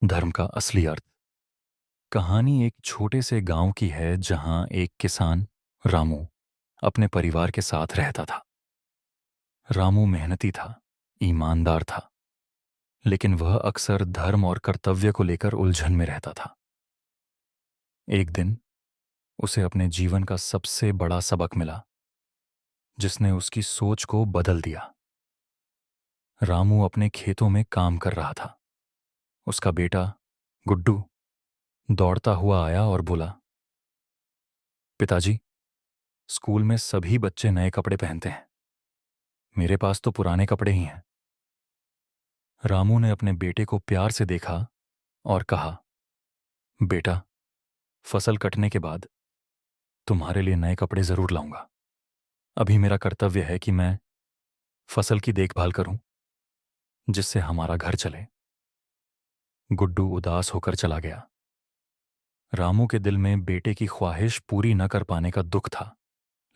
धर्म का असली अर्थ। कहानी एक छोटे से गांव की है जहां एक किसान रामू अपने परिवार के साथ रहता था। रामू मेहनती था, ईमानदार था, लेकिन वह अक्सर धर्म और कर्तव्य को लेकर उलझन में रहता था। एक दिन उसे अपने जीवन का सबसे बड़ा सबक मिला, जिसने उसकी सोच को बदल दिया। रामू अपने खेतों में काम कर रहा था। उसका बेटा गुड्डू दौड़ता हुआ आया और बोला, पिताजी, स्कूल में सभी बच्चे नए कपड़े पहनते हैं, मेरे पास तो पुराने कपड़े ही हैं। रामू ने अपने बेटे को प्यार से देखा और कहा, बेटा, फसल कटने के बाद तुम्हारे लिए नए कपड़े जरूर लाऊंगा। अभी मेरा कर्तव्य है कि मैं फसल की देखभाल करूं, जिससे हमारा घर चले। गुड्डू उदास होकर चला गया। रामू के दिल में बेटे की ख्वाहिश पूरी न कर पाने का दुख था,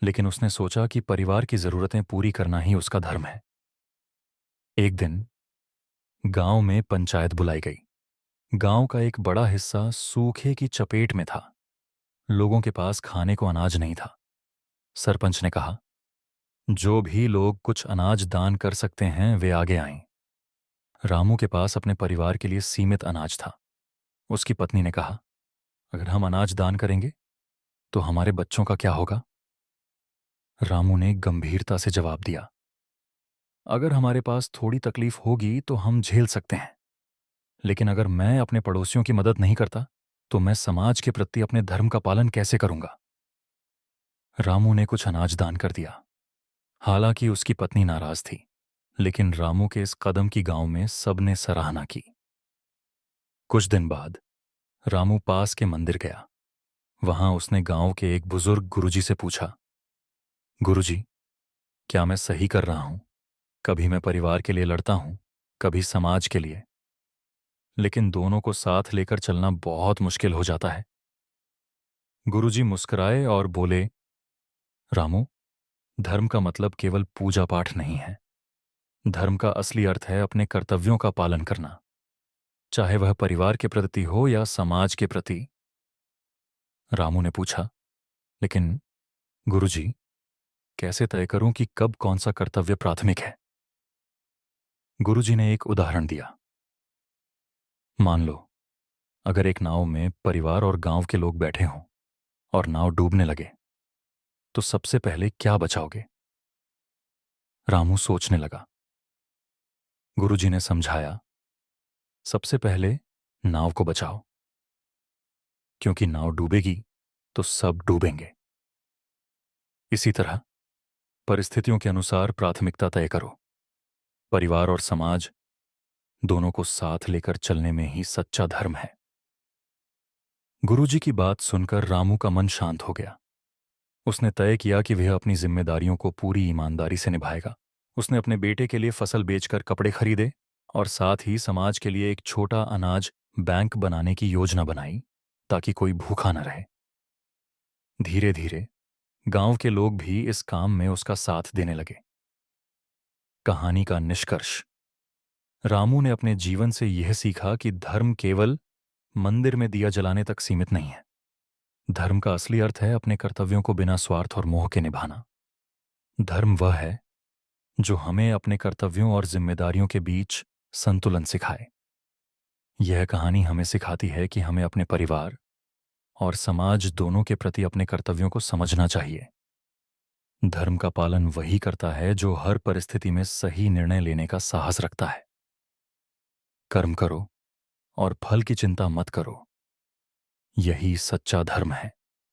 लेकिन उसने सोचा कि परिवार की जरूरतें पूरी करना ही उसका धर्म है। एक दिन गांव में पंचायत बुलाई गई। गांव का एक बड़ा हिस्सा सूखे की चपेट में था। लोगों के पास खाने को अनाज नहीं था। सरपंच ने कहा, जो भी लोग कुछ अनाज दान कर सकते हैं वे आगे आएं। रामू के पास अपने परिवार के लिए सीमित अनाज था। उसकी पत्नी ने कहा, अगर हम अनाज दान करेंगे तो हमारे बच्चों का क्या होगा? रामू ने गंभीरता से जवाब दिया, अगर हमारे पास थोड़ी तकलीफ होगी तो हम झेल सकते हैं, लेकिन अगर मैं अपने पड़ोसियों की मदद नहीं करता तो मैं समाज के प्रति अपने धर्म का पालन कैसे करूंगा? रामू ने कुछ अनाज दान कर दिया। हालांकि उसकी पत्नी नाराज थी, लेकिन रामू के इस कदम की गांव में सबने सराहना की। कुछ दिन बाद रामू पास के मंदिर गया। वहां उसने गांव के एक बुजुर्ग गुरुजी से पूछा, गुरुजी, क्या मैं सही कर रहा हूं? कभी मैं परिवार के लिए लड़ता हूं, कभी समाज के लिए, लेकिन दोनों को साथ लेकर चलना बहुत मुश्किल हो जाता है। गुरुजी मुस्कुराए और बोले, रामू, धर्म का मतलब केवल पूजा पाठ नहीं है। धर्म का असली अर्थ है अपने कर्तव्यों का पालन करना, चाहे वह परिवार के प्रति हो या समाज के प्रति। रामू ने पूछा, लेकिन गुरुजी, कैसे तय करूं कि कब कौन सा कर्तव्य प्राथमिक है? गुरुजी ने एक उदाहरण दिया। मान लो, अगर एक नाव में परिवार और गांव के लोग बैठे हों और नाव डूबने लगे, तो सबसे पहले क्या बचाओगे? रामू सोचने लगा। गुरुजी ने समझाया, सबसे पहले नाव को बचाओ, क्योंकि नाव डूबेगी तो सब डूबेंगे। इसी तरह परिस्थितियों के अनुसार प्राथमिकता तय करो। परिवार और समाज दोनों को साथ लेकर चलने में ही सच्चा धर्म है। गुरुजी की बात सुनकर रामू का मन शांत हो गया। उसने तय किया कि वह अपनी जिम्मेदारियों को पूरी ईमानदारी से निभाएगा। उसने अपने बेटे के लिए फसल बेचकर कपड़े खरीदे और साथ ही समाज के लिए एक छोटा अनाज बैंक बनाने की योजना बनाई, ताकि कोई भूखा न रहे। धीरे धीरे गांव के लोग भी इस काम में उसका साथ देने लगे। कहानी का निष्कर्ष। रामू ने अपने जीवन से यह सीखा कि धर्म केवल मंदिर में दिया जलाने तक सीमित नहीं है। धर्म का असली अर्थ है अपने कर्तव्यों को बिना स्वार्थ और मोह के निभाना। धर्म वह है जो हमें अपने कर्तव्यों और जिम्मेदारियों के बीच संतुलन सिखाए। यह कहानी हमें सिखाती है कि हमें अपने परिवार और समाज दोनों के प्रति अपने कर्तव्यों को समझना चाहिए। धर्म का पालन वही करता है जो हर परिस्थिति में सही निर्णय लेने का साहस रखता है। कर्म करो और फल की चिंता मत करो, यही सच्चा धर्म है।